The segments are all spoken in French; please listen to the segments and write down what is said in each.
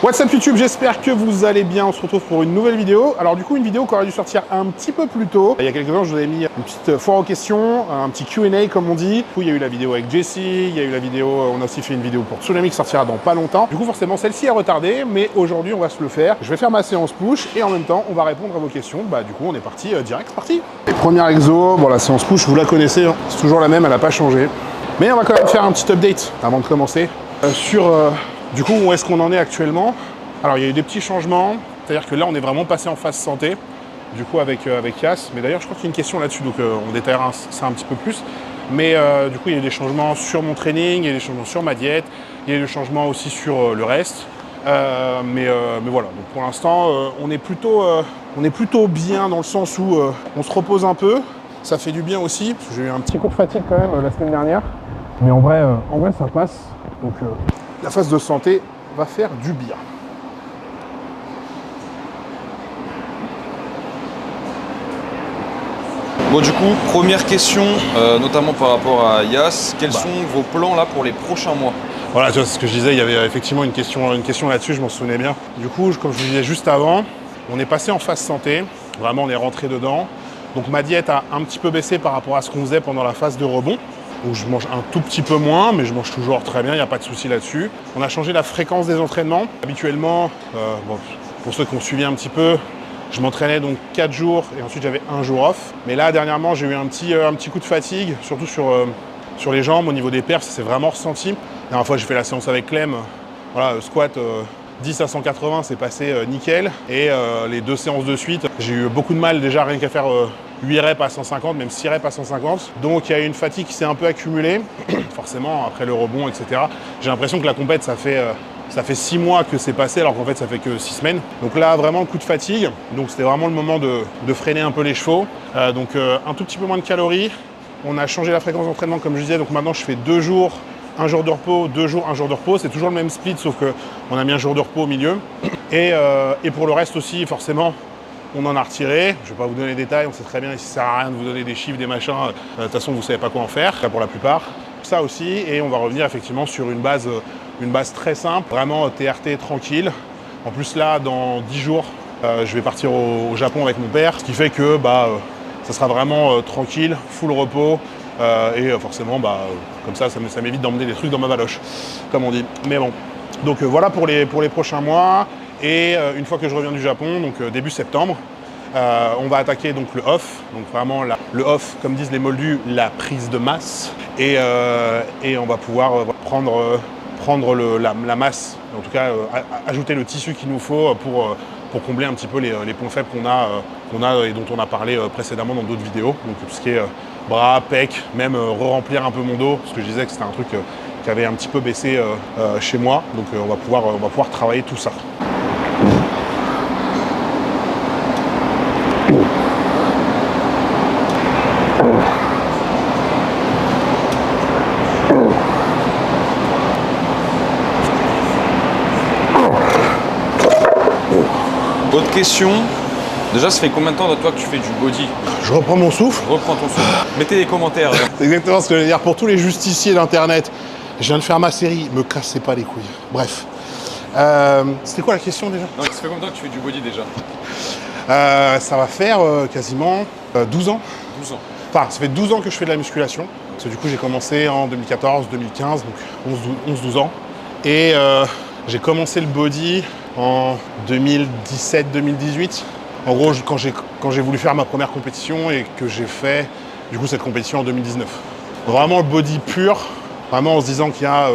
What's up YouTube, j'espère que vous allez bien, on se retrouve pour une nouvelle vidéo. Alors du coup une vidéo qui aurait dû sortir un petit peu plus tôt. Il y a quelques temps je vous avais mis une petite foire aux questions, un petit Q&A comme on dit. Du coup il y a eu la vidéo avec Jessie, il y a eu la vidéo, on a aussi fait une vidéo pour Tsunami qui sortira dans pas longtemps. Du coup forcément celle-ci est retardée, mais aujourd'hui on va se le faire. Je vais faire ma séance push et en même temps on va répondre à vos questions. Bah du coup on est parti, direct parti. Et première exo, bon la séance push vous la connaissez, hein. C'est toujours la même, elle n'a pas changé. Mais on va quand même faire un petit update avant de commencer du coup, où est-ce qu'on en est actuellement? Alors, il y a eu des petits changements. C'est-à-dire que là, on est vraiment passé en phase santé, du coup, avec Yas. Mais d'ailleurs, je crois qu'il y a une question là-dessus, donc on détaillera ça un petit peu plus. Mais du coup, il y a eu des changements sur mon training, il y a eu des changements sur ma diète, il y a eu des changements aussi sur le reste. Mais voilà, donc pour l'instant, on est plutôt bien dans le sens où on se repose un peu. Ça fait du bien aussi, parce que j'ai eu un petit coup de fatigue quand même la semaine dernière. Mais en vrai, ça passe. Donc la phase de santé va faire du bien. Bon du coup, première question, notamment par rapport à Yas, quels sont vos plans là pour les prochains mois? Voilà, tu vois, c'est ce que je disais, il y avait effectivement une question là-dessus, je m'en souvenais bien. Du coup, comme je vous disais juste avant, on est passé en phase santé, vraiment on est rentré dedans. Donc ma diète a un petit peu baissé par rapport à ce qu'on faisait pendant la phase de rebond. Donc je mange un tout petit peu moins, mais je mange toujours très bien, il n'y a pas de souci là-dessus. On a changé la fréquence des entraînements. Habituellement, pour ceux qui ont suivi un petit peu, je m'entraînais donc 4 jours et ensuite j'avais un jour off. Mais là, dernièrement, j'ai eu un petit coup de fatigue, surtout sur les jambes, au niveau des perfs, ça s'est vraiment ressenti. La dernière fois, j'ai fait la séance avec Clem, voilà, squat 10 à 180, c'est passé nickel. Et les 2 séances de suite, j'ai eu beaucoup de mal déjà rien qu'à faire 8 reps à 150, même 6 reps à 150. Donc il y a eu une fatigue qui s'est un peu accumulée, forcément après le rebond, etc. J'ai l'impression que la compète, ça fait 6 mois que c'est passé, alors qu'en fait ça fait que 6 semaines. Donc là, vraiment le coup de fatigue. Donc c'était vraiment le moment de freiner un peu les chevaux. Donc un tout petit peu moins de calories. On a changé la fréquence d'entraînement comme je disais, donc maintenant je fais 2 jours, 1 jour de repos, 2 jours, 1 jour de repos. C'est toujours le même split, sauf qu'on a mis un jour de repos au milieu. Et pour le reste aussi, forcément, on en a retiré. Je ne vais pas vous donner les détails, on sait très bien, il ne sert à rien de vous donner des chiffres, des machins. De toute façon, vous ne savez pas quoi en faire, pour la plupart. Ça aussi, et on va revenir effectivement sur une base très simple, vraiment TRT tranquille. En plus là, dans 10 jours, je vais partir au Japon avec mon père, ce qui fait que ça sera vraiment tranquille, full repos. Et forcément, comme ça m'évite d'emmener des trucs dans ma valoche, comme on dit. Mais bon, donc voilà pour les prochains mois. Et une fois que je reviens du Japon, donc début septembre, on va attaquer donc le off. Donc vraiment le off, comme disent les moldus, la prise de masse. Et on va pouvoir prendre la masse, en tout cas ajouter le tissu qu'il nous faut pour combler un petit peu les points faibles qu'on a et dont on a parlé précédemment dans d'autres vidéos. Donc tout ce qui est bras, pecs, même re-remplir un peu mon dos, parce que je disais que c'était un truc qui avait un petit peu baissé chez moi. Donc on va pouvoir travailler tout ça. Autre question, déjà ça fait combien de temps toi que tu fais du body? Je reprends mon souffle. Reprends ton souffle. Mettez les commentaires. C'est exactement ce que je veux dire pour tous les justiciers d'internet. Je viens de faire ma série, me cassez pas les couilles. Bref. C'était quoi la question déjà? Non, ça fait combien de temps que tu fais du body déjà? Ça va faire quasiment 12 ans. 12 ans. Enfin, ça fait 12 ans que je fais de la musculation. Parce que du coup, j'ai commencé en 2014, 2015, donc 11-12 ans. Et j'ai commencé le body en 2017-2018. En gros, quand j'ai voulu faire ma première compétition et que j'ai fait du coup cette compétition en 2019. Vraiment le body pur, vraiment en se disant qu'il y a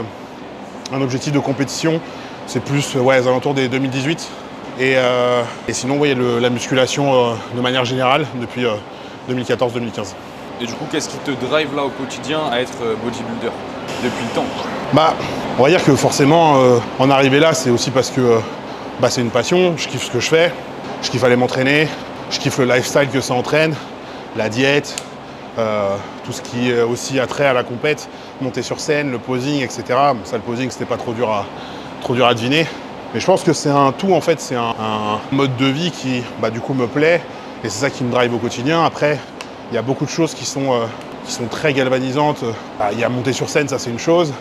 un objectif de compétition, c'est plus aux alentours des 2018. Et sinon, vous voyez la musculation de manière générale depuis 2014-2015. Et du coup, qu'est-ce qui te drive là au quotidien à être bodybuilder depuis le temps? On va dire que forcément, en arriver là, c'est aussi parce que c'est une passion, je kiffe ce que je fais, je kiffe aller m'entraîner, je kiffe le lifestyle que ça entraîne, la diète, tout ce qui est aussi attrait à la compète, monter sur scène, le posing, etc. Bon, ça, le posing, c'était pas trop dur à deviner. Mais je pense que c'est un tout, en fait, c'est un mode de vie qui, du coup, me plaît. Et c'est ça qui me drive au quotidien. Après, il y a beaucoup de choses qui sont très galvanisantes. Il y a monter sur scène, ça c'est une chose.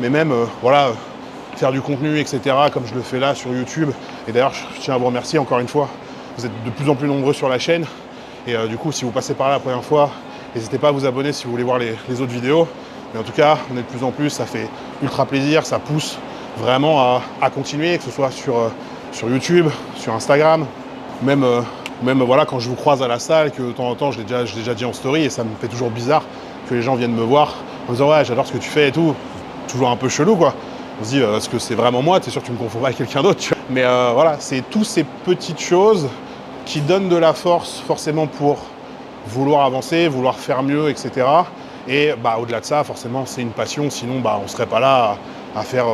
Mais même, faire du contenu, etc., comme je le fais là sur YouTube. Et d'ailleurs, je tiens à vous remercier encore une fois. Vous êtes de plus en plus nombreux sur la chaîne. Et du coup, si vous passez par là la première fois, n'hésitez pas à vous abonner si vous voulez voir les autres vidéos. Mais en tout cas, on est de plus en plus, ça fait ultra plaisir, ça pousse vraiment à continuer, que ce soit sur YouTube, sur Instagram, même voilà, quand je vous croise à la salle, que de temps en temps, je l'ai déjà dit en story, et ça me fait toujours bizarre que les gens viennent me voir en me disant « Ouais, j'adore ce que tu fais et tout ». Toujours un peu chelou, quoi. On se dit « Est-ce que c'est vraiment moi? T'es sûr que tu me confonds pas avec quelqu'un d'autre ?» Mais voilà, c'est toutes ces petites choses qui donnent de la force forcément pour vouloir avancer, vouloir faire mieux, etc. Et au-delà de ça, forcément, c'est une passion, sinon on ne serait pas là à faire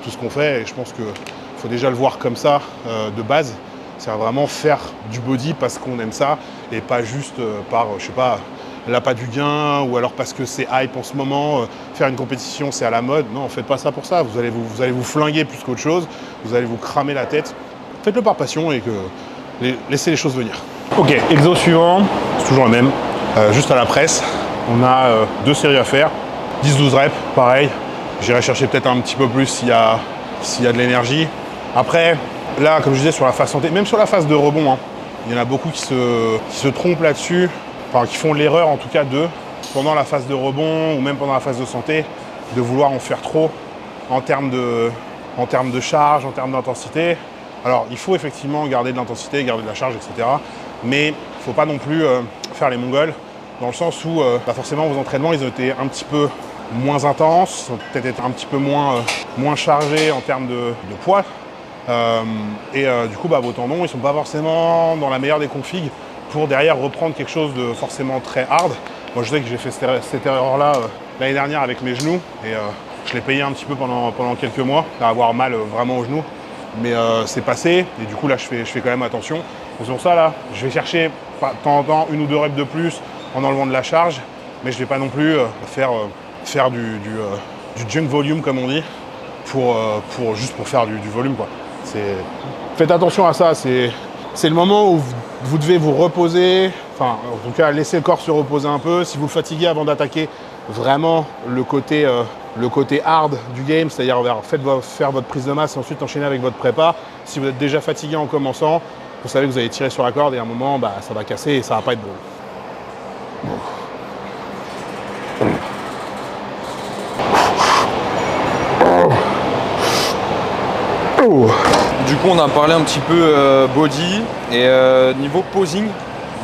tout ce qu'on fait. Et je pense qu'il faut déjà le voir comme ça, de base. C'est vraiment faire du body parce qu'on aime ça, et pas juste par, je sais pas, l'appât du gain, ou alors parce que c'est hype en ce moment, faire une compétition c'est à la mode. Non, faites pas ça pour ça, vous allez vous flinguer plus qu'autre chose, vous allez vous cramer la tête. Faites-le par passion et laissez les choses venir. Ok, exo suivant, c'est toujours le même, juste à la presse. On a 2 séries à faire, 10-12 reps, pareil. J'irai chercher peut-être un petit peu plus s'il y a de l'énergie. Après, là, comme je disais, sur la phase santé, même sur la phase de rebond, hein, il y en a beaucoup qui se trompent là-dessus, enfin qui font l'erreur en tout cas pendant la phase de rebond ou même pendant la phase de santé, de vouloir en faire trop en termes de charge, en termes d'intensité. Alors, il faut effectivement garder de l'intensité, garder de la charge, etc. Mais il ne faut pas non plus faire les Mongols, dans le sens où forcément vos entraînements, ils ont été un petit peu moins intenses, peut-être être un petit peu moins chargés en termes de poids. Du coup, vos tendons, ils ne sont pas forcément dans la meilleure des configs pour derrière reprendre quelque chose de forcément très hard. Moi, je sais que j'ai fait cette erreur-là l'année dernière avec mes genoux, et je l'ai payé un petit peu pendant quelques mois, à avoir mal vraiment aux genoux. Mais c'est passé, et du coup, là, je fais quand même attention. C'est pour ça, là, je vais chercher de temps en temps 1 ou 2 reps de plus en enlevant de la charge, mais je ne vais pas non plus faire du junk volume, comme on dit, juste pour faire du volume, quoi. Faites attention à ça, c'est le moment où vous devez vous reposer, enfin en tout cas laisser le corps se reposer un peu. Si vous le fatiguez avant d'attaquer vraiment le côté hard du game, c'est-à-dire faire votre prise de masse et ensuite enchaîner avec votre prépa. Si vous êtes déjà fatigué en commençant, vous savez que vous allez tirer sur la corde et à un moment ça va casser et ça va pas être bon. Du coup, on a parlé un petit peu body et niveau posing,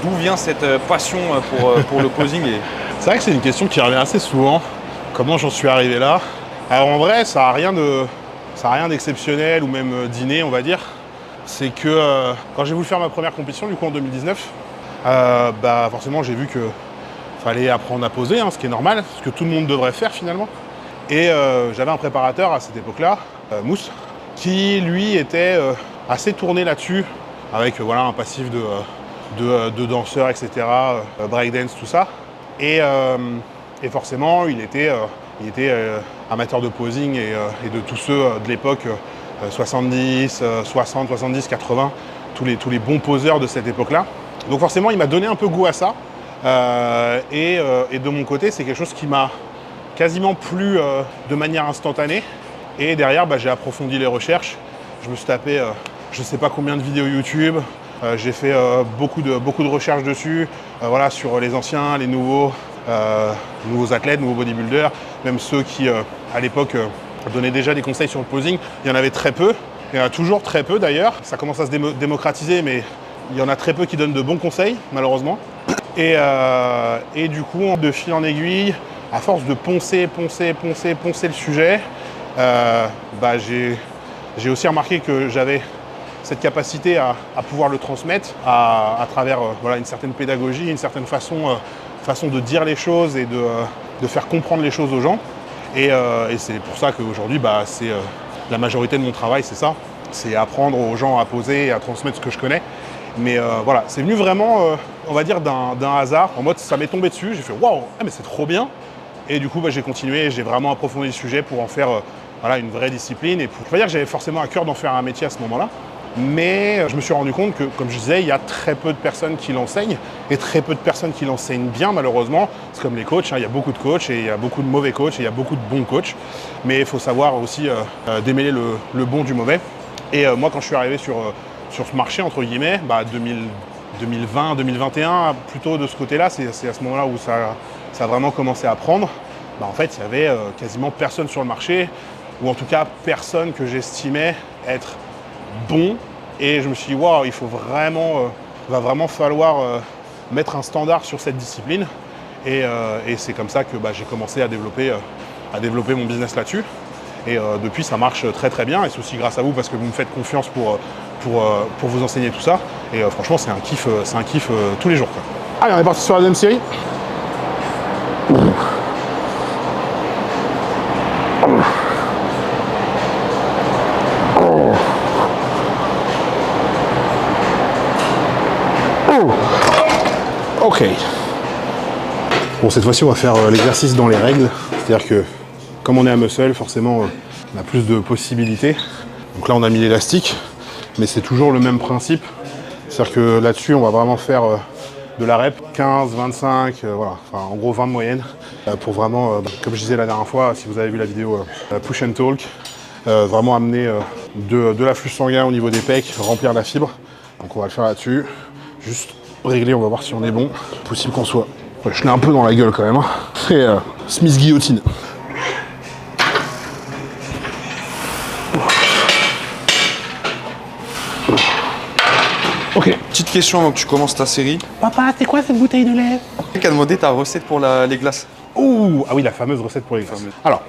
d'où vient cette passion pour le posing C'est vrai que c'est une question qui revient assez souvent. Comment j'en suis arrivé là? Alors en vrai, ça n'a rien d'exceptionnel ou même d'inné, on va dire. C'est que quand j'ai voulu faire ma première compétition, du coup en 2019, forcément j'ai vu que fallait apprendre à poser, ce qui est normal, ce que tout le monde devrait faire finalement. Et j'avais un préparateur à cette époque-là, Mousse, qui lui était assez tourné là-dessus, avec un passif de danseur, etc., breakdance, tout ça. Et forcément, il était amateur de posing et de tous ceux de l'époque, 70, 60, 70, 80, tous les bons poseurs de cette époque-là. Donc forcément, il m'a donné un peu goût à ça. Et de mon côté, c'est quelque chose qui m'a quasiment plu de manière instantanée. Et derrière, j'ai approfondi les recherches. Je me suis tapé je ne sais pas combien de vidéos YouTube. J'ai fait beaucoup de recherches dessus, sur les anciens, les nouveaux athlètes, nouveaux bodybuilders, même ceux qui, à l'époque, donnaient déjà des conseils sur le posing. Il y en avait très peu. Il y en a toujours très peu d'ailleurs. Ça commence à se démocratiser, mais il y en a très peu qui donnent de bons conseils, malheureusement. Et du coup, de fil en aiguille, à force de poncer le sujet, j'ai aussi remarqué que j'avais cette capacité à pouvoir le transmettre à travers une certaine pédagogie, une certaine façon de dire les choses et de faire comprendre les choses aux gens. Et c'est pour ça qu'aujourd'hui, c'est la majorité de mon travail, c'est ça. C'est apprendre aux gens à poser et à transmettre ce que je connais. Mais c'est venu vraiment, on va dire, d'un hasard. En mode, ça m'est tombé dessus. J'ai fait « Waouh, mais c'est trop bien !» Et du coup, j'ai continué. J'ai vraiment approfondi le sujet pour en faire une vraie discipline. Et je ne peux pas dire que j'avais forcément à cœur d'en faire un métier à ce moment-là. Mais je me suis rendu compte que, comme je disais, il y a très peu de personnes qui l'enseignent et très peu de personnes qui l'enseignent bien, malheureusement. C'est comme les coachs, hein, il y a beaucoup de coachs et il y a beaucoup de mauvais coachs et il y a beaucoup de bons coachs. Mais il faut savoir aussi démêler le bon du mauvais. Et moi, quand je suis arrivé sur ce marché, entre guillemets, 2020, 2021, plutôt de ce côté-là, c'est à ce moment-là où ça a vraiment commencé à prendre. En fait, il y avait quasiment personne sur le marché, ou en tout cas personne que j'estimais être bon. Et je me suis dit, waouh, il va vraiment falloir mettre un standard sur cette discipline. Et c'est comme ça que j'ai commencé à développer mon business là-dessus. Et depuis, ça marche très très bien. Et c'est aussi grâce à vous parce que vous me faites confiance pour vous enseigner tout ça. Et franchement, c'est un kiff tous les jours, quoi. Allez, on est parti sur la deuxième série. Ok. Bon, cette fois-ci, on va faire l'exercice dans les règles. C'est-à-dire que, comme on est à muscle, forcément, on a plus de possibilités. Donc là, on a mis l'élastique, mais c'est toujours le même principe. C'est-à-dire que là-dessus, on va vraiment faire de la rep 15, 25, voilà. Enfin, en gros 20 de moyenne. Pour vraiment, comme je disais la dernière fois, si vous avez vu la vidéo Push and Talk, vraiment amener de l'afflux sanguin au niveau des pecs, remplir la fibre. Donc on va le faire là-dessus. Juste régler, on va voir si on est bon. Possible qu'on soit. Ouais, je l'ai un peu dans la gueule quand même. Hein. C'est Smith guillotine. Ok. Petite question avant que tu commences ta série. Papa, c'est quoi cette bouteille de lait? Qui a demandé ta recette pour les glaces? Ouh, ah oui, la fameuse recette pour les glaces. Alors,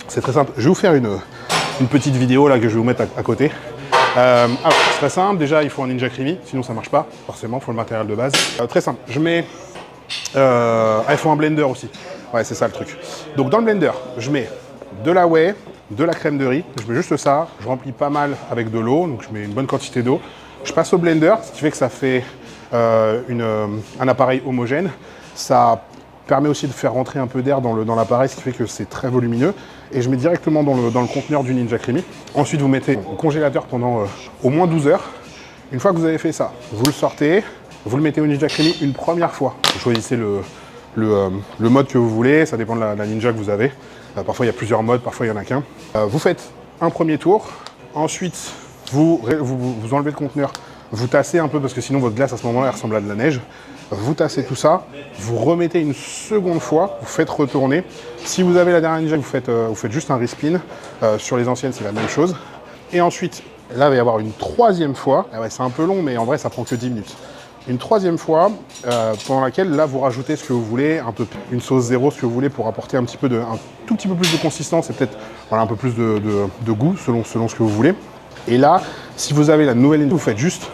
c'est très simple. Je vais vous faire une petite vidéo là que je vais vous mettre à côté. Alors, c'est très simple. Déjà, il faut un Ninja Creamy, sinon ça marche pas. Forcément, il faut le matériel de base. Très simple. Je mets. Il faut un blender aussi. Ouais, c'est ça le truc. Donc, dans le blender, je mets de la whey, de la crème de riz. Je mets juste ça. Je remplis pas mal avec de l'eau. Donc, je mets une bonne quantité d'eau. Je passe au blender, ce qui fait que ça fait un appareil homogène. Ça permet aussi de faire rentrer un peu d'air dans l'appareil, ce qui fait que c'est très volumineux. Et je mets directement dans le conteneur du Ninja Creamy. Ensuite, vous mettez au congélateur pendant au moins 12 heures. Une fois que vous avez fait ça, vous le sortez, vous le mettez au Ninja Creamy une première fois. Vous choisissez le mode que vous voulez, ça dépend de la Ninja que vous avez. Parfois, il y a plusieurs modes, parfois, il n'y en a qu'un. Vous faites un premier tour. Ensuite, vous enlevez le conteneur, vous tassez un peu parce que sinon votre glace à ce moment-là elle ressemble à de la neige. Vous tassez tout ça, vous remettez une seconde fois, vous faites retourner. Si vous avez la dernière Ninja, vous faites juste un respin. Sur les anciennes, c'est la même chose. Et ensuite, là, il va y avoir une troisième fois. Ah ouais, c'est un peu long, mais en vrai, ça prend que 10 minutes. Une troisième fois, pendant laquelle, là, vous rajoutez ce que vous voulez, une sauce zéro, ce que vous voulez, pour apporter un tout petit peu plus de consistance et peut-être un peu plus de goût, selon ce que vous voulez. Et là, si vous avez la nouvelle, vous faites juste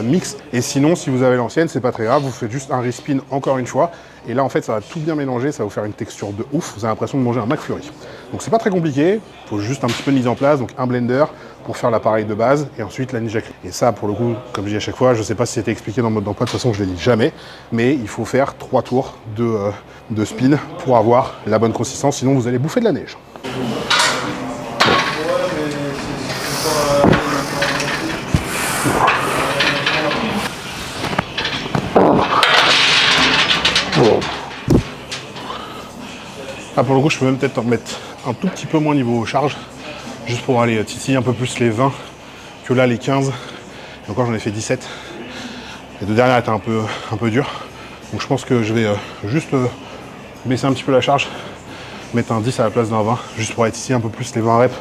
mix. Et sinon, si vous avez l'ancienne, c'est pas très grave, vous faites juste un respin encore une fois. Et là, en fait, ça va tout bien mélanger, ça va vous faire une texture de ouf. Vous avez l'impression de manger un McFlurry. Donc, c'est pas très compliqué. Il faut juste un petit peu de mise en place. Donc, un blender pour faire l'appareil de base et ensuite la Ninja Creamy. Et ça, pour le coup, comme je dis à chaque fois, je sais pas si c'était expliqué dans le mode d'emploi. De toute façon, je l'ai dit jamais. Mais il faut faire 3 tours de spin pour avoir la bonne consistance. Sinon, vous allez bouffer de la neige. Ah, pour le coup, je peux même peut-être en mettre un tout petit peu moins niveau charge, juste pour aller titiller un peu plus les 20 que là les 15. Et encore, j'en ai fait 17. Les deux dernières étaient un peu dures. Donc je pense que je vais juste baisser un petit peu la charge, mettre un 10 à la place d'un 20, juste pour aller titiller un peu plus les 20 reps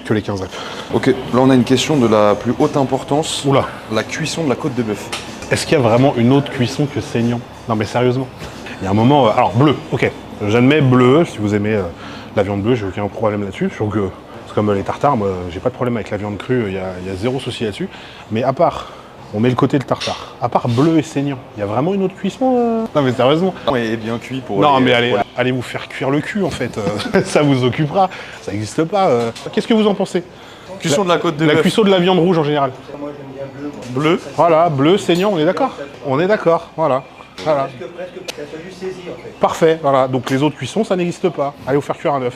que les 15 reps. Ok, là on a une question de la plus haute importance. Oula. La cuisson de la côte de bœuf. Est-ce qu'il y a vraiment une autre cuisson que saignant? Non mais sérieusement. Il y a un moment... alors bleu, ok. J'admets bleu, si vous aimez la viande bleue, j'ai aucun problème là-dessus. Donc c'est comme les tartares, moi j'ai pas de problème avec la viande crue, il y a zéro souci là-dessus. Mais à part, on met le côté de tartare, à part bleu et saignant, il y a vraiment une autre cuisson Non mais sérieusement. Oui, bien cuit pour... Non mais allez vous faire cuire le cul en fait, ça vous occupera, ça n'existe pas. Qu'est-ce que vous en pensez? Cuisson de la côte de bœuf. La cuisson de la viande rouge en général. Moi j'aime bien bleu. Moi. Bleu, voilà, bleu, saignant, on est d'accord. On est d'accord, voilà. Voilà. Presque, ça soit juste saisi en fait. Parfait, voilà. Donc les autres cuissons, ça n'existe pas. Allez vous faire cuire un œuf.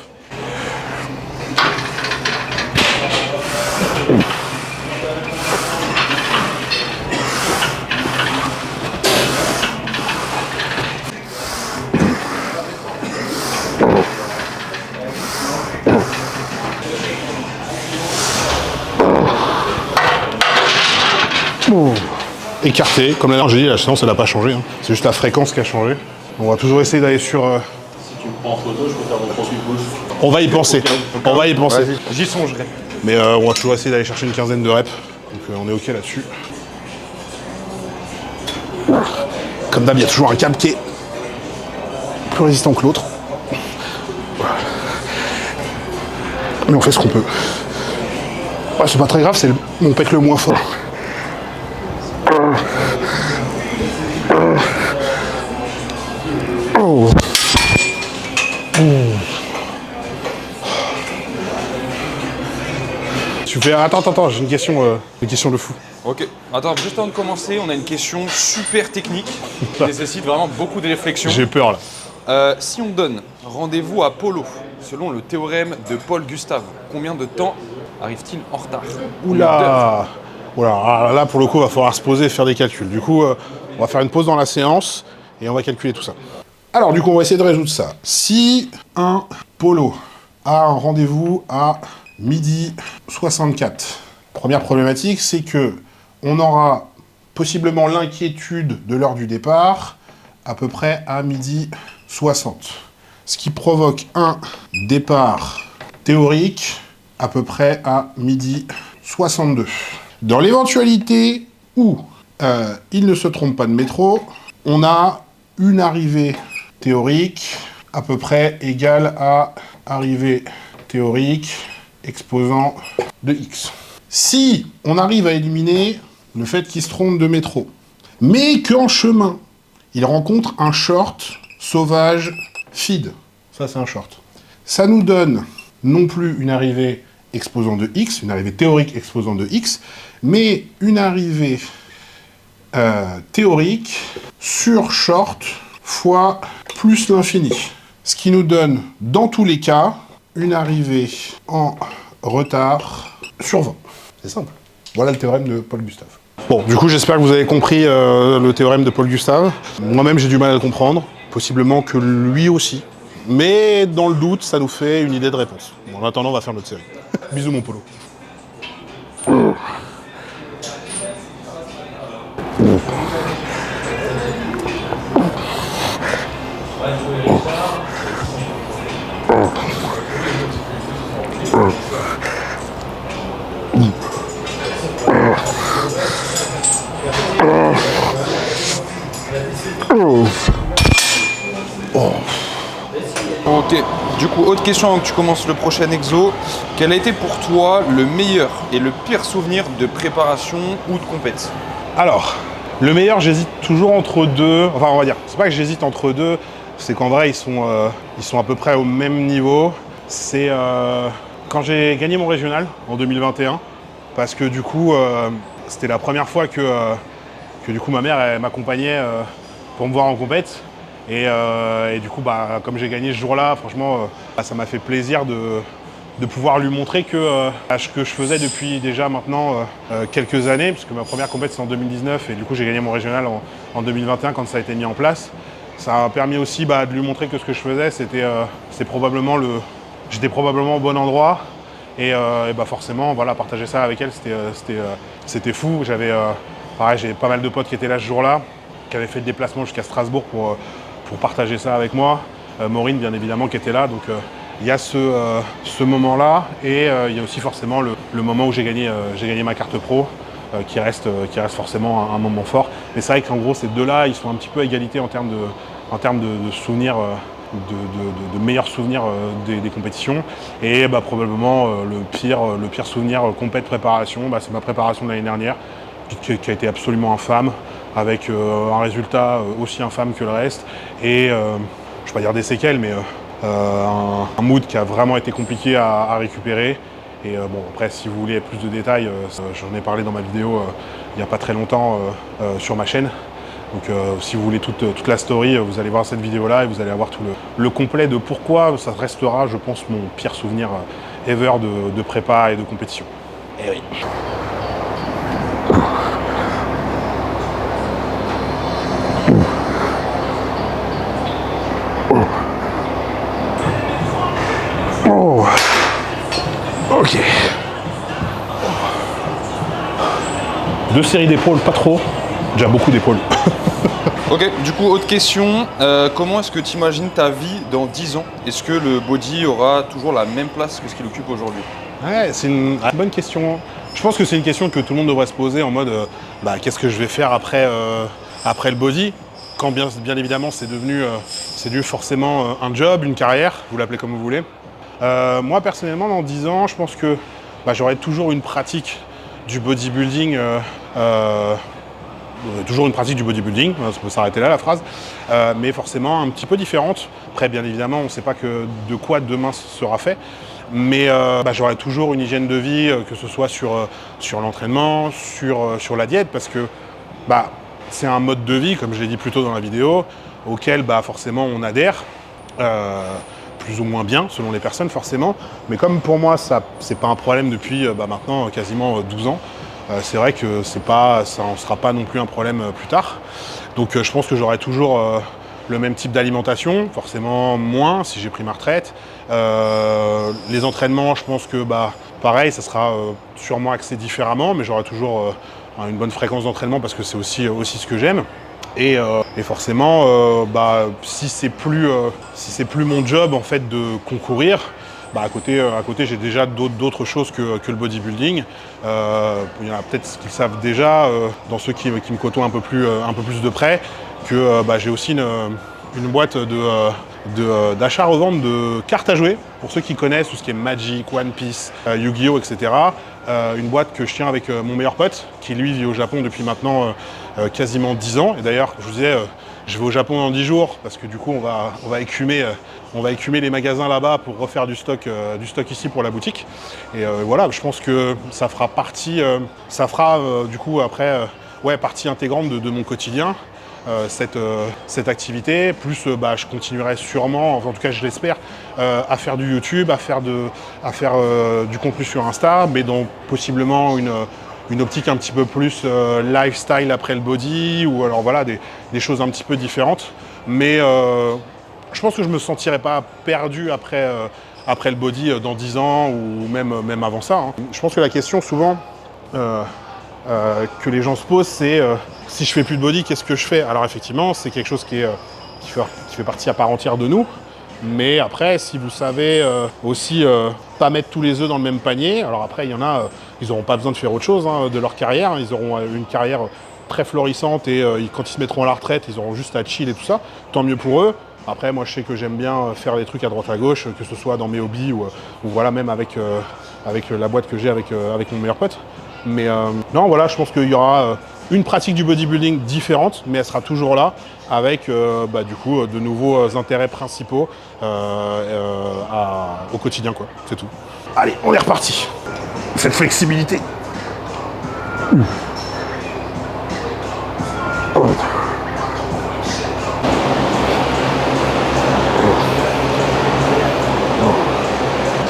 Écarté, comme la dernière, j'ai dit, la séance elle n'a pas changé. Hein. C'est juste la fréquence qui a changé. On va toujours essayer d'aller sur. Si tu me prends en photo, je peux faire mon profil gauche. On va y penser. On va y penser. J'y songerai. Mais on va toujours essayer d'aller chercher une quinzaine de reps. Donc on est ok là-dessus. Comme d'hab, il y a toujours un câble qui est plus résistant que l'autre. Mais on fait ce qu'on peut. Ouais, c'est pas très grave, c'est mon pec le moins fort. Oh. Tu fais. Attends, j'ai une question de fou. Ok. Attends, juste avant de commencer, on a une question super technique qui nécessite vraiment beaucoup de réflexion. J'ai peur là. Si on donne rendez-vous à Polo, selon le théorème de Paul Gustave, combien de temps arrive-t-il en retard? Oula. Voilà, alors là pour le coup, il va falloir se poser et faire des calculs. Du coup, on va faire une pause dans la séance et on va calculer tout ça. Alors du coup, on va essayer de résoudre ça. Si un Polo a un rendez-vous à midi 64, première problématique, c'est que on aura possiblement l'inquiétude de l'heure du départ à peu près à midi 60. Ce qui provoque un départ théorique à peu près à midi 62. Dans l'éventualité où il ne se trompe pas de métro, on a une arrivée théorique à peu près égale à arrivée théorique exposant de x. Si on arrive à éliminer le fait qu'il se trompe de métro, mais qu'en chemin, il rencontre un short sauvage feed, ça c'est un short, ça nous donne non plus une arrivée exposant de x, une arrivée théorique exposant de x, mais une arrivée théorique sur short fois plus l'infini. Ce qui nous donne, dans tous les cas, une arrivée en retard sur 20. C'est simple. Voilà le théorème de Paul Gustave. Bon, du coup, j'espère que vous avez compris le théorème de Paul Gustave. Moi-même, j'ai du mal à le comprendre. Possiblement que lui aussi. Mais dans le doute, ça nous fait une idée de réponse. Bon, en attendant, on va faire notre série. Bisous, mon Polo. Ok. Du coup, autre question avant que tu commences le prochain exo. Quel a été pour toi le meilleur et le pire souvenir de préparation ou de compète? Alors, le meilleur, j'hésite toujours entre deux. Enfin, on va dire, c'est pas que j'hésite entre deux, c'est qu'en vrai, ils sont à peu près au même niveau. C'est quand j'ai gagné mon régional en 2021, parce que du coup, c'était la première fois que du coup ma mère elle m'accompagnait pour me voir en compète. Et du coup, bah, comme j'ai gagné ce jour-là, franchement, ça m'a fait plaisir de pouvoir lui montrer que ce que je faisais depuis déjà maintenant quelques années, puisque ma première compétition c'est en 2019 et du coup j'ai gagné mon régional en 2021 quand ça a été mis en place. Ça a permis aussi de lui montrer que ce que je faisais, j'étais probablement au bon endroit et forcément, voilà, partager ça avec elle, c'était fou. Pareil, j'ai pas mal de potes qui étaient là ce jour-là, qui avaient fait le déplacement jusqu'à Strasbourg pour partager ça avec moi. Maureen, bien évidemment, qui était là. Donc, il y a ce moment-là et il y a aussi forcément le moment où j'ai gagné ma carte pro qui reste forcément un moment fort. Mais c'est vrai qu'en gros, ces deux-là, ils sont un petit peu à égalité en termes de souvenirs, de meilleurs souvenirs des compétitions. Et probablement le pire souvenir compète préparation, c'est ma préparation de l'année dernière qui a été absolument infâme, avec un résultat aussi infâme que le reste. Et je ne vais pas dire des séquelles, mais un mood qui a vraiment été compliqué à récupérer. Et après, si vous voulez plus de détails, j'en ai parlé dans ma vidéo il n'y a pas très longtemps sur ma chaîne. Donc si vous voulez toute la story, vous allez voir cette vidéo-là et vous allez avoir tout le complet de pourquoi ça restera, je pense, mon pire souvenir ever de prépa et de compétition. Et oui. Oh. Ok. 2 séries d'épaules, pas trop. Déjà beaucoup d'épaules. Ok, du coup, autre question. Comment est-ce que tu imagines ta vie dans 10 ans? Est-ce que le body aura toujours la même place que ce qu'il occupe aujourd'hui? Ouais, c'est une bonne question. Je pense que c'est une question que tout le monde devrait se poser en mode qu'est-ce que je vais faire après le body? Quand bien évidemment c'est devenu forcément un job, une carrière, vous l'appelez comme vous voulez. Moi personnellement dans 10 ans, je pense que j'aurai toujours une pratique du bodybuilding, ça peut s'arrêter là la phrase, mais forcément un petit peu différente. Après bien évidemment on ne sait pas de quoi demain sera fait, mais j'aurai toujours une hygiène de vie, que ce soit sur l'entraînement, sur la diète, parce que c'est un mode de vie, comme je l'ai dit plus tôt dans la vidéo, auquel forcément on adhère, plus ou moins bien selon les personnes forcément, mais comme pour moi ça c'est pas un problème depuis maintenant quasiment 12 ans, c'est vrai que ça ne sera pas non plus un problème plus tard. Donc je pense que j'aurai toujours le même type d'alimentation, forcément moins si j'ai pris ma retraite. Les entraînements, je pense que pareil, ça sera sûrement axé différemment, mais j'aurai toujours une bonne fréquence d'entraînement parce que c'est aussi ce que j'aime. Et forcément, si c'est plus mon job en fait de concourir, à côté j'ai déjà d'autres choses que le bodybuilding. Il y en a peut-être qui le savent déjà, dans ceux qui me côtoient un peu plus de près, que j'ai aussi une boîte d'achat-revente de cartes à jouer, pour ceux qui connaissent tout ce qui est Magic, One Piece, Yu-Gi-Oh, etc. Une boîte que je tiens avec mon meilleur pote, qui lui vit au Japon depuis maintenant quasiment 10 ans. Et d'ailleurs, je vous disais, je vais au Japon dans 10 jours, parce que du coup, on va écumer les magasins là-bas pour refaire du stock ici pour la boutique. Et voilà, je pense que ça fera partie, du coup après, partie intégrante de mon quotidien. Cette activité, plus je continuerai sûrement, enfin, en tout cas je l'espère, à faire du YouTube, à faire du contenu sur Insta, mais dans possiblement une optique un petit peu plus lifestyle après le body, ou alors voilà, des choses un petit peu différentes. Mais je pense que je ne me sentirai pas perdu après le body dans 10 ans, ou même avant ça, hein. Je pense que la question souvent que les gens se posent, c'est si je fais plus de body, qu'est-ce que je fais? Alors effectivement, c'est quelque chose qui fait partie à part entière de nous. Mais après, si vous savez aussi pas mettre tous les œufs dans le même panier, alors après, il y en a, ils n'auront pas besoin de faire autre chose de leur carrière. Ils auront une carrière très florissante et quand ils se mettront à la retraite, ils auront juste à chill et tout ça. Tant mieux pour eux. Après, moi, je sais que j'aime bien faire des trucs à droite à gauche, que ce soit dans mes hobbies ou voilà, même avec la boîte que j'ai avec mon meilleur pote. Mais non, voilà, je pense qu'il y aura une pratique du bodybuilding différente, mais elle sera toujours là, avec du coup de nouveaux intérêts principaux au quotidien, quoi. C'est tout. Allez, on est reparti. Cette flexibilité.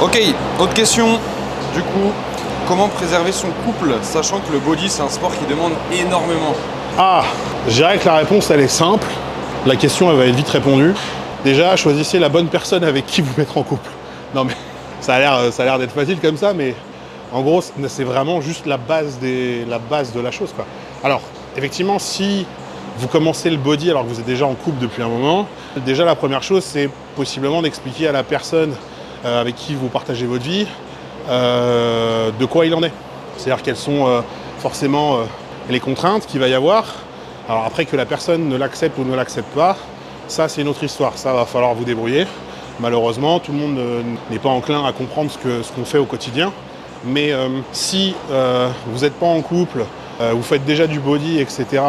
Ok, Autre question, du coup, comment préserver son couple, sachant que le body, c'est un sport qui demande énormément? Je dirais que la réponse, elle est simple. La question, elle va être vite répondue. Déjà, choisissez la bonne personne avec qui vous mettre en couple. Non mais, ça a l'air d'être facile comme ça, mais en gros, c'est vraiment juste la base de la chose, quoi. Alors, effectivement, si vous commencez le body alors que vous êtes déjà en couple depuis un moment, déjà la première chose, c'est possiblement d'expliquer à la personne avec qui vous partagez votre vie de quoi il en est. C'est-à-dire quelles sont forcément les contraintes qu'il va y avoir. Alors après, que la personne ne l'accepte ou ne l'accepte pas, ça c'est une autre histoire, ça va falloir vous débrouiller. Malheureusement, tout le monde n'est pas enclin à comprendre ce qu'on fait au quotidien. Mais si vous n'êtes pas en couple, vous faites déjà du body, etc.,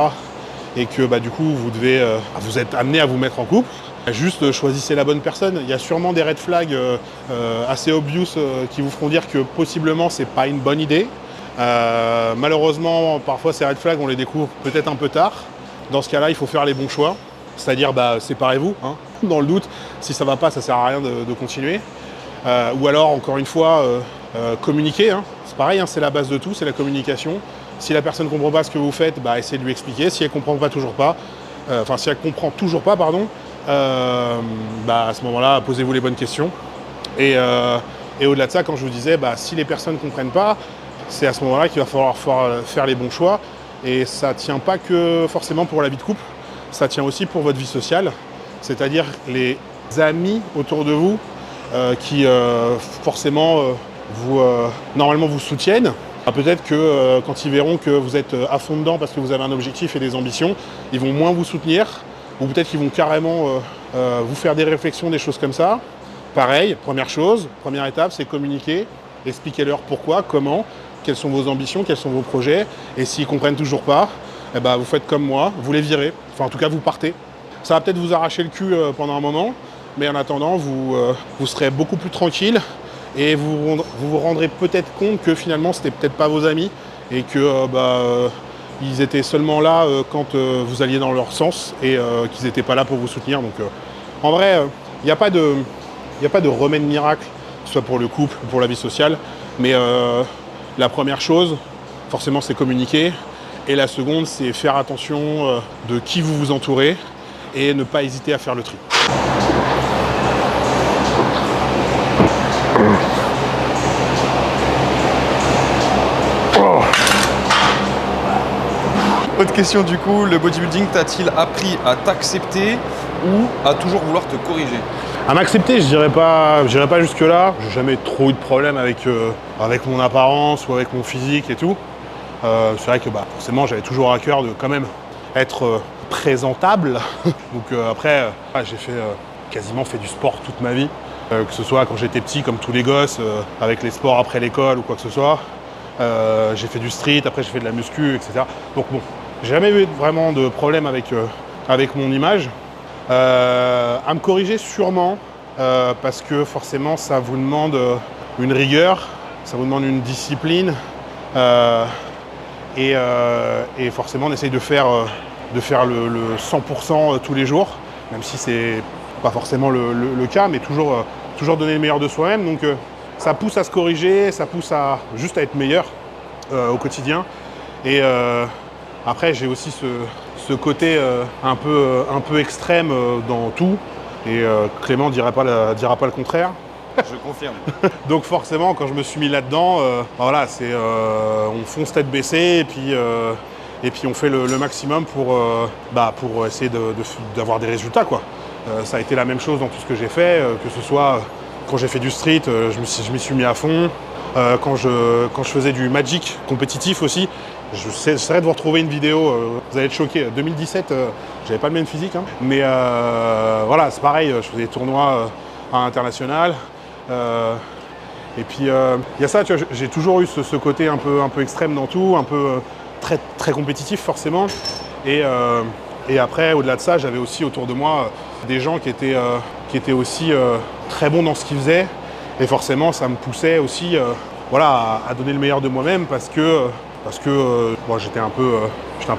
et que du coup vous êtes amené à vous mettre en couple, juste choisissez la bonne personne. Il y a sûrement des red flags assez obvious qui vous feront dire que possiblement c'est pas une bonne idée. Malheureusement, parfois ces red flags on les découvre peut-être un peu tard. Dans ce cas-là, il faut faire les bons choix, c'est-à-dire séparez-vous, hein. Dans le doute, si ça va pas, ça sert à rien de continuer. Ou alors, encore une fois, communiquer, hein. C'est pareil, hein, c'est la base de tout, c'est la communication. Si la personne ne comprend pas ce que vous faites, essayez de lui expliquer. Si elle ne comprend toujours pas, à ce moment-là, posez-vous les bonnes questions. Et au-delà de ça, quand je vous disais, si les personnes ne comprennent pas, c'est à ce moment-là qu'il va falloir faire les bons choix. Et ça ne tient pas que forcément pour la vie de couple, ça tient aussi pour votre vie sociale, c'est-à-dire les amis autour de vous qui forcément normalement vous soutiennent. Peut-être que quand ils verront que vous êtes à fond dedans parce que vous avez un objectif et des ambitions, ils vont moins vous soutenir, ou peut-être qu'ils vont carrément vous faire des réflexions, des choses comme ça. Pareil, première chose, première étape, c'est communiquer, expliquez-leur pourquoi, comment, quelles sont vos ambitions, quels sont vos projets, et s'ils ne comprennent toujours pas, eh ben, vous faites comme moi, vous les virez, enfin en tout cas vous partez. Ça va peut-être vous arracher le cul pendant un moment, mais en attendant, vous serez beaucoup plus tranquille, et vous vous rendrez peut-être compte que finalement c'était peut-être pas vos amis, et que ils étaient seulement là quand vous alliez dans leur sens, et qu'ils n'étaient pas là pour vous soutenir. Donc en vrai, il n'y a pas de remède miracle, que ce soit pour le couple ou pour la vie sociale, mais la première chose, forcément, c'est communiquer. Et la seconde, c'est faire attention de qui vous vous entourez et ne pas hésiter à faire le tri. Autre question du coup, le bodybuilding t'a-t-il appris à t'accepter ou à toujours vouloir te corriger? À m'accepter, je dirais pas jusque-là. J'ai jamais trop eu de problème avec mon apparence ou avec mon physique et tout. C'est vrai que forcément, j'avais toujours à cœur de quand même être présentable. Donc après, j'ai quasiment fait du sport toute ma vie. Que ce soit quand j'étais petit, comme tous les gosses, avec les sports après l'école ou quoi que ce soit. J'ai fait du street, après j'ai fait de la muscu, etc. Donc bon, j'ai jamais eu vraiment de problème avec mon image. À me corriger sûrement, parce que forcément ça vous demande une rigueur, ça vous demande une discipline, et forcément on essaye de faire le 100% tous les jours, même si c'est pas forcément le cas, mais toujours donner le meilleur de soi-même. Donc ça pousse à se corriger, ça pousse juste à être meilleur au quotidien. Et après j'ai aussi ce côté un peu extrême dans tout, et Clément dira pas le contraire. Je confirme. Donc forcément, quand je me suis mis là-dedans, voilà, on fonce tête baissée, et puis on fait le maximum pour essayer d'avoir des résultats, quoi. Ça a été la même chose dans tout ce que j'ai fait, que ce soit quand j'ai fait du street, je m'y suis mis à fond. Quand je faisais du Magic compétitif aussi, j'essaierai de vous retrouver une vidéo, vous allez être choqués. 2017, j'avais pas le même physique, hein. Mais voilà, c'est pareil, je faisais des tournois à l'international. Et puis il y a ça, tu vois, j'ai toujours eu ce côté un peu extrême dans tout, un peu très, très compétitif forcément. Et après, au-delà de ça, j'avais aussi autour de moi des gens qui étaient aussi très bons dans ce qu'ils faisaient. Et forcément, ça me poussait aussi à donner le meilleur de moi-même, parce que moi, j'étais un peu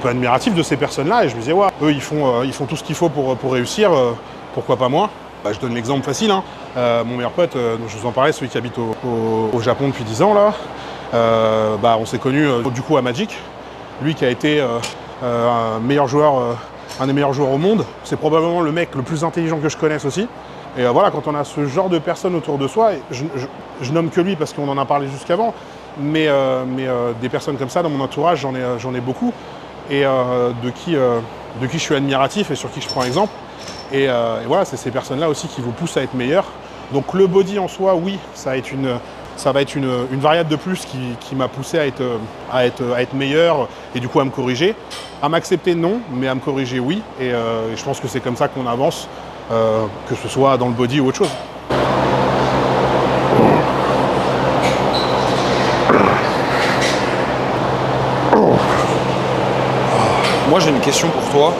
admiratif de ces personnes-là, et je me disais, ouais, eux, ils font tout ce qu'il faut pour réussir, pourquoi pas moi? Je donne l'exemple facile, hein. Mon meilleur pote, dont je vous en parlais, celui qui habite au Japon depuis 10 ans, là, on s'est connus du coup à Magic. Lui qui a été un des meilleurs joueurs au monde, c'est probablement le mec le plus intelligent que je connaisse aussi. Et voilà, quand on a ce genre de personnes autour de soi, je nomme que lui parce qu'on en a parlé jusqu'avant, mais des personnes comme ça dans mon entourage, j'en ai beaucoup, et de qui je suis admiratif et sur qui je prends exemple. Et voilà, c'est ces personnes-là aussi qui vous poussent à être meilleur. Donc le body en soi, oui, ça va être une variable de plus qui m'a poussé à être meilleur, et du coup à me corriger. À m'accepter, non, mais à me corriger, oui. Et je pense que c'est comme ça qu'on avance, que ce soit dans le body ou autre chose. Moi j'ai une question pour toi.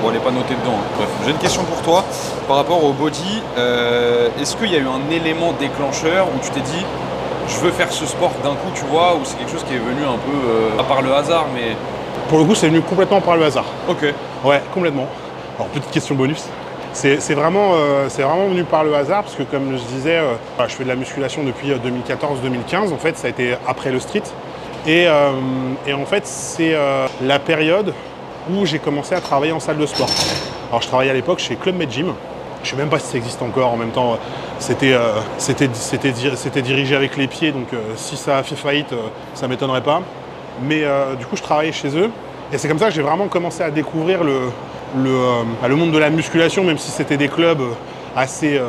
Bon, elle n'est pas notée dedans, hein. Bref, j'ai une question pour toi par rapport au body. Est-ce qu'il y a eu un élément déclencheur où tu t'es dit je veux faire ce sport d'un coup, tu vois, ou c'est quelque chose qui est venu un peu par le hasard, mais... Pour le coup, c'est venu complètement par le hasard. Ok. Ouais, complètement. Alors, petite question bonus. C'est vraiment venu par le hasard, parce que comme je disais, je fais de la musculation depuis 2014-2015. En fait, ça a été après le street. Et en fait, c'est la période où j'ai commencé à travailler en salle de sport. Alors, je travaillais à l'époque chez Club Med Gym. Je sais même pas si ça existe encore. En même temps, c'était dirigé avec les pieds, donc si ça a fait faillite, ça m'étonnerait pas. Mais du coup, je travaillais chez eux, Et c'est comme ça que j'ai vraiment commencé à découvrir le monde de la musculation, même si c'était des clubs assez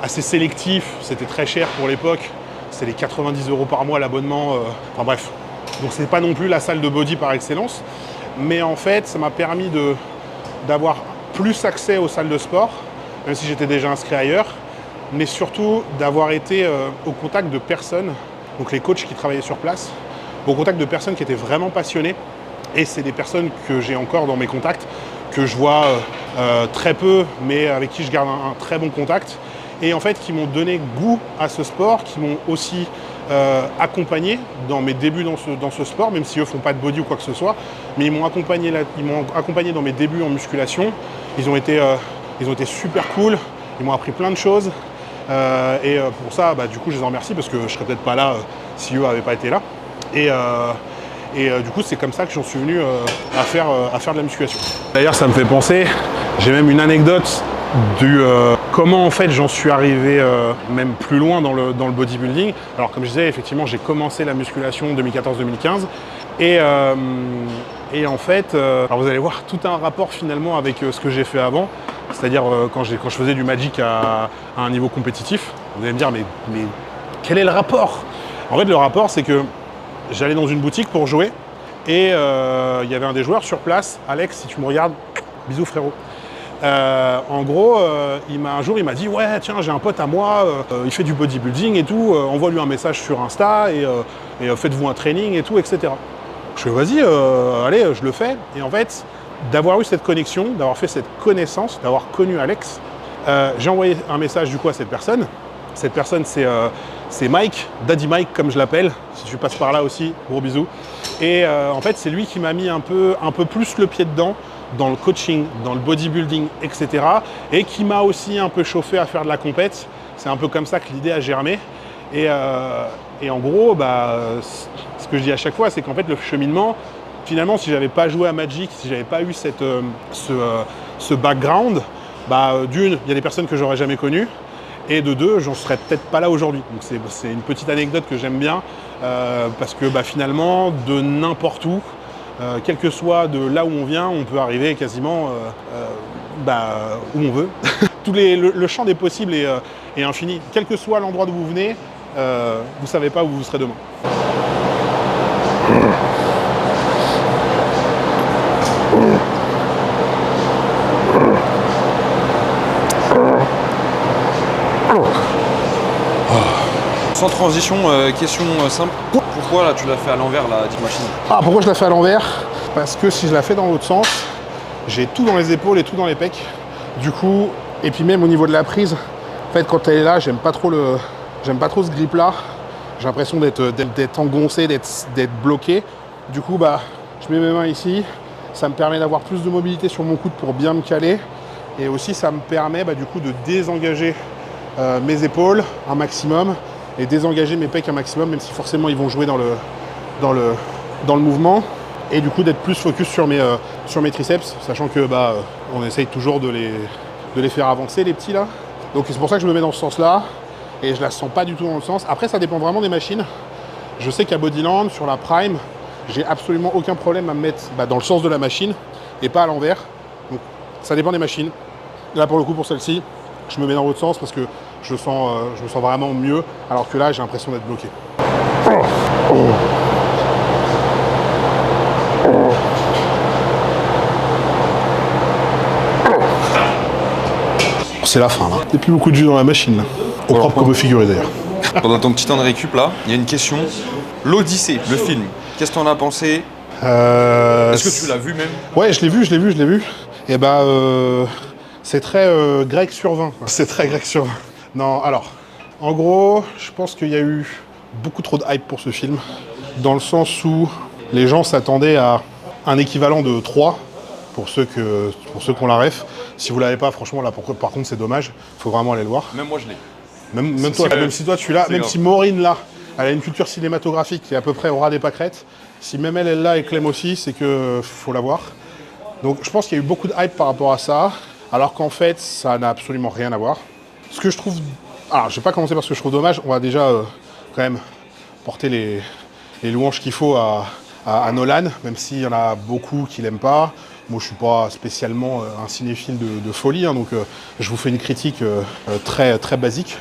sélectifs, c'était très cher pour l'époque, c'était les 90 € par mois l'abonnement, enfin bref. Donc c'est pas non plus la salle de body par excellence, mais en fait ça m'a permis d'avoir plus accès aux salles de sport, même si j'étais déjà inscrit ailleurs, mais surtout d'avoir été au contact de personnes, donc les coachs qui travaillaient sur place, au contact de personnes qui étaient vraiment passionnées. Et c'est des personnes que j'ai encore dans mes contacts, que je vois très peu, mais avec qui je garde un très bon contact. Et en fait, qui m'ont donné goût à ce sport, qui m'ont aussi accompagné dans mes débuts dans ce sport, même si eux ne font pas de body ou quoi que ce soit. Mais ils m'ont accompagné dans mes débuts en musculation. Ils ont été super cool, ils m'ont appris plein de choses. Et pour ça, du coup, je les en remercie parce que je ne serais peut-être pas là si eux n'avaient pas été là. Et du coup, c'est comme ça que j'en suis venu à faire de la musculation. D'ailleurs, ça me fait penser, j'ai même une anecdote du comment en fait j'en suis arrivé même plus loin dans le bodybuilding. Alors comme je disais, effectivement, j'ai commencé la musculation en 2014-2015. Et en fait, alors vous allez voir tout un rapport finalement avec ce que j'ai fait avant. C'est-à-dire quand je faisais du magic à un niveau compétitif. Vous allez me dire, mais quel est le rapport? En fait, le rapport, c'est que j'allais dans une boutique pour jouer et il y avait un des joueurs sur place, Alex, si tu me regardes, bisous frérot. En gros, un jour il m'a dit ouais tiens j'ai un pote à moi, il fait du bodybuilding et tout, envoie-lui un message sur Insta et faites-vous un training et tout, etc. Je fais vas-y, allez je le fais. Et en fait, d'avoir eu cette connexion, d'avoir fait cette connaissance, d'avoir connu Alex, j'ai envoyé un message du coup à cette personne. Cette personne c'est Mike, Daddy Mike comme je l'appelle, si tu passes par là aussi, gros bisous. Et en fait c'est lui qui m'a mis un peu plus le pied dedans, dans le coaching, dans le bodybuilding, etc. Et qui m'a aussi un peu chauffé à faire de la compète. C'est un peu comme ça que l'idée a germé. Et en gros, ce que je dis à chaque fois, c'est qu'en fait le cheminement, finalement si j'avais pas joué à Magic, si j'avais pas eu ce background, d'une, il y a des personnes que j'aurais jamais connues. Et de deux, j'en serais peut-être pas là aujourd'hui. Donc c'est une petite anecdote que j'aime bien parce que finalement, de n'importe où, quel que soit de là où on vient, on peut arriver quasiment où on veut. Le champ des possibles est infini. Quel que soit l'endroit d'où vous venez, vous ne savez pas où vous serez demain. Sans transition, question simple. Pourquoi là tu l'as fait à l'envers la deep machine? Ah, pourquoi je la fais à l'envers? Parce que si je la fais dans l'autre sens, j'ai tout dans les épaules et tout dans les pecs. Du coup, et puis même au niveau de la prise, en fait quand elle est là, j'aime pas trop ce grip là. J'ai l'impression d'être engoncé, d'être bloqué. Du coup, je mets mes mains ici. Ça me permet d'avoir plus de mobilité sur mon coude pour bien me caler. Et aussi, ça me permet du coup de désengager mes épaules un maximum et désengager mes pecs un maximum, même si forcément ils vont jouer dans le mouvement. Et du coup d'être plus focus sur mes triceps, sachant que on essaye toujours de les faire avancer les petits là. Donc c'est pour ça que je me mets dans ce sens là. Et je la sens pas du tout dans le sens. Après ça dépend vraiment des machines. Je sais qu'à Bodyland, sur la Prime, j'ai absolument aucun problème à me mettre dans le sens de la machine et pas à l'envers. Donc ça dépend des machines. Là pour le coup pour celle-ci, je me mets dans l'autre sens parce que je me sens vraiment mieux, alors que là j'ai l'impression d'être bloqué. C'est la fin là. Il n'y a plus beaucoup de jus dans la machine là. Au propre comme au figuré d'ailleurs. Pendant ton petit temps de récup là, il y a une question. L'Odyssée, le film, qu'est-ce que t'en as pensé? Est-ce que tu l'as vu même? Ouais, je l'ai vu. Et c'est très grec sur 20. C'est très grec sur 20. Non, alors, en gros, je pense qu'il y a eu beaucoup trop de hype pour ce film, dans le sens où les gens s'attendaient à un équivalent de 3 pour ceux qui ont la ref. Si vous l'avez pas, franchement, là, par contre, c'est dommage. Il faut vraiment aller le voir. Même moi, je l'ai. Même toi, même si toi, tu l'as, même si Maureen l'a, elle a une culture cinématographique qui est à peu près au ras des pâquerettes. Si même elle l'a et Clem aussi, c'est que faut la voir. Donc, je pense qu'il y a eu beaucoup de hype par rapport à ça, alors qu'en fait, ça n'a absolument rien à voir. Ce que je trouve... Alors, je vais pas commencer par ce que je trouve dommage. On va déjà quand même porter les louanges qu'il faut à à Nolan, même s'il y en a beaucoup qui l'aiment pas. Moi, je suis pas spécialement un cinéphile de folie, hein, donc je vous fais une critique très, très basique.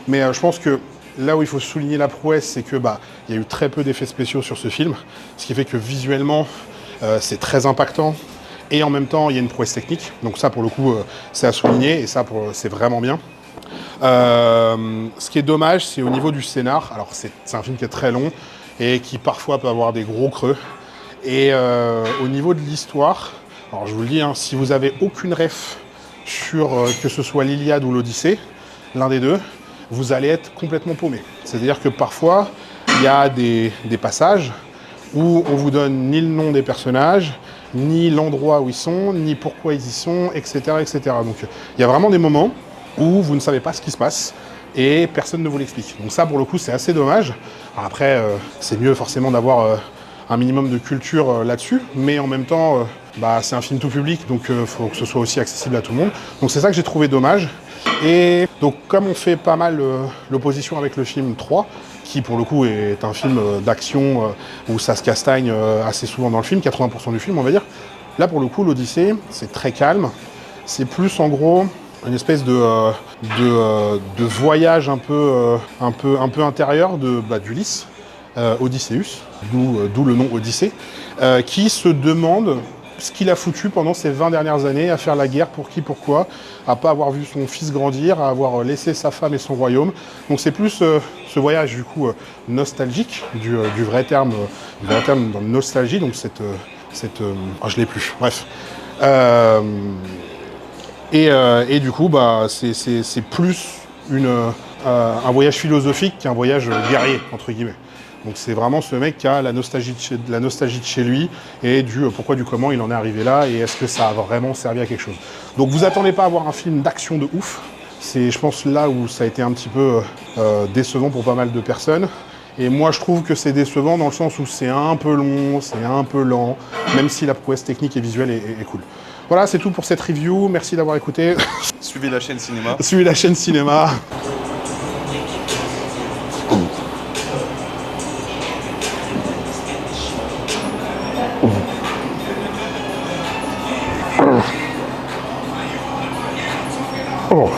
Mais je pense que là où il faut souligner la prouesse, c'est que il y a eu très peu d'effets spéciaux sur ce film, ce qui fait que visuellement, c'est très impactant. Et en même temps, il y a une prouesse technique. Donc ça, pour le coup, c'est à souligner, et ça, c'est vraiment bien. Ce qui est dommage, c'est au niveau du scénar. Alors, c'est un film qui est très long et qui parfois peut avoir des gros creux. Et au niveau de l'histoire, alors je vous le dis, hein, si vous avez aucune ref sur que ce soit l'Iliade ou l'Odyssée, l'un des deux, vous allez être complètement paumé. C'est-à-dire que parfois, il y a des passages où on vous donne ni le nom des personnages, ni l'endroit où ils sont, ni pourquoi ils y sont, etc., etc. Donc il y a vraiment des moments où vous ne savez pas ce qui se passe et personne ne vous l'explique. Donc ça, pour le coup, c'est assez dommage. Alors après, c'est mieux forcément d'avoir un minimum de culture là-dessus, mais en même temps, c'est un film tout public, donc il faut que ce soit aussi accessible à tout le monde. Donc c'est ça que j'ai trouvé dommage. Et donc comme on fait pas mal l'opposition avec le film 3, qui pour le coup est un film d'action où ça se castagne assez souvent dans le film, 80% du film on va dire, là pour le coup l'Odyssée c'est très calme, c'est plus en gros une espèce de voyage un peu intérieur d'Ulysse, Odysseus, d'où le nom Odyssée, qui se demande ce qu'il a foutu pendant ces 20 dernières années à faire la guerre, pour qui, pourquoi, à pas avoir vu son fils grandir, à avoir laissé sa femme et son royaume. Donc c'est plus ce voyage du coup nostalgique, du vrai terme dans le nostalgie, donc je l'ai plus, bref. Et du coup, c'est plus un voyage philosophique qu'un voyage guerrier, entre guillemets. Donc c'est vraiment ce mec qui a la nostalgie de chez lui et du pourquoi, du comment il en est arrivé là et est-ce que ça a vraiment servi à quelque chose. Donc vous attendez pas à voir un film d'action de ouf. C'est, je pense, là où ça a été un petit peu décevant pour pas mal de personnes. Et moi je trouve que c'est décevant dans le sens où c'est un peu long, c'est un peu lent, même si la prouesse technique et visuelle est cool. Voilà, c'est tout pour cette review. Merci d'avoir écouté. Suivez la chaîne cinéma. Suivez la chaîne cinéma. Oh.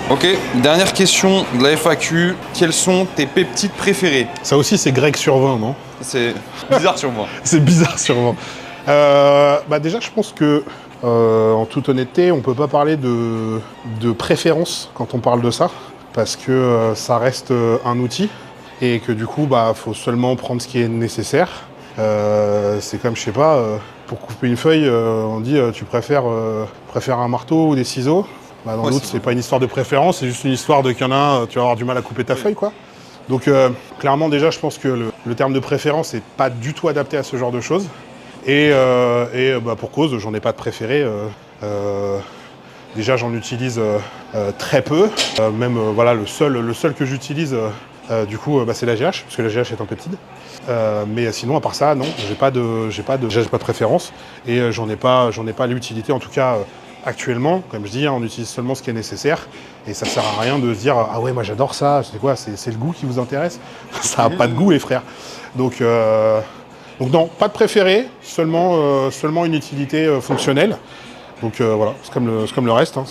Ok, dernière question de la FAQ. Quels sont tes peptides préférés? Ça aussi, c'est grec sur 20, non? C'est bizarre sur moi. C'est bizarre sur 20. Déjà, je pense que, en toute honnêteté, on peut pas parler de préférence quand on parle de ça, parce que ça reste un outil, et que du coup, faut seulement prendre ce qui est nécessaire. C'est comme, je sais pas, pour couper une feuille, on dit tu préfères un marteau ou des ciseaux? Dans le doute, c'est pas une histoire de préférence, c'est juste une histoire de qu'il y en a un, tu vas avoir du mal à couper ta feuille, quoi. Donc clairement, déjà, je pense que le terme de préférence n'est pas du tout adapté à ce genre de choses. Et pour cause, j'en ai pas de préféré. Déjà, j'en utilise très peu. Le seul que j'utilise, c'est la GH, parce que la GH est un peptide. Mais sinon, à part ça, non, j'ai pas de préférence. Et j'en ai pas l'utilité, en tout cas actuellement. Comme je dis, on utilise seulement ce qui est nécessaire. Et ça sert à rien de se dire ah ouais, moi j'adore ça. C'est quoi? C'est le goût qui vous intéresse? Ça a pas de goût, les frères. Donc non, pas de préféré, seulement une utilité fonctionnelle. Donc voilà, c'est comme le reste. Hein,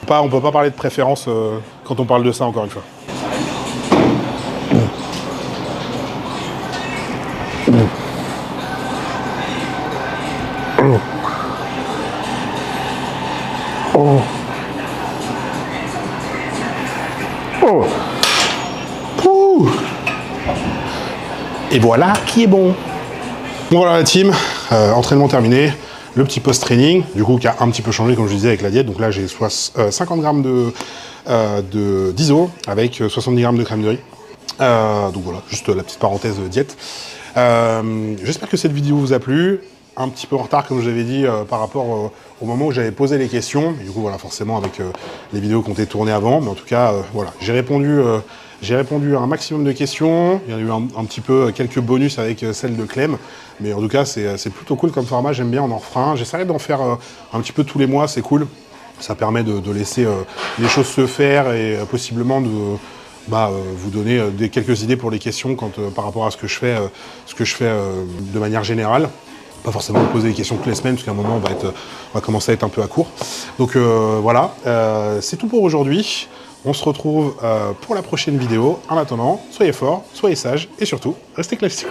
on peut pas parler de préférence quand on parle de ça, encore une fois. Et voilà qui est bon. Voilà la team, entraînement terminé, le petit post-training, du coup qui a un petit peu changé comme je disais avec la diète. Donc là j'ai 50 grammes d'iso avec 70 grammes de crème de riz. Donc voilà, juste la petite parenthèse diète. J'espère que cette vidéo vous a plu. Un petit peu en retard comme je l'avais dit par rapport au moment où j'avais posé les questions. Et du coup voilà, forcément avec les vidéos qui ont été tournées avant. Mais en tout cas, voilà, j'ai répondu à un maximum de questions. Il y en a eu un petit peu quelques bonus avec celle de Clem. Mais en tout cas, c'est plutôt cool comme format. J'aime bien, on en refera un. J'essaierai d'en faire un petit peu tous les mois, c'est cool. Ça permet de laisser les choses se faire et possiblement vous donner quelques idées pour les questions par rapport à ce que je fais, de manière générale. Pas forcément me poser des questions toutes les semaines, parce qu'à un moment, on va commencer à être un peu à court. Donc voilà, c'est tout pour aujourd'hui. On se retrouve pour la prochaine vidéo. En attendant, soyez forts, soyez sages, et surtout, restez classiques.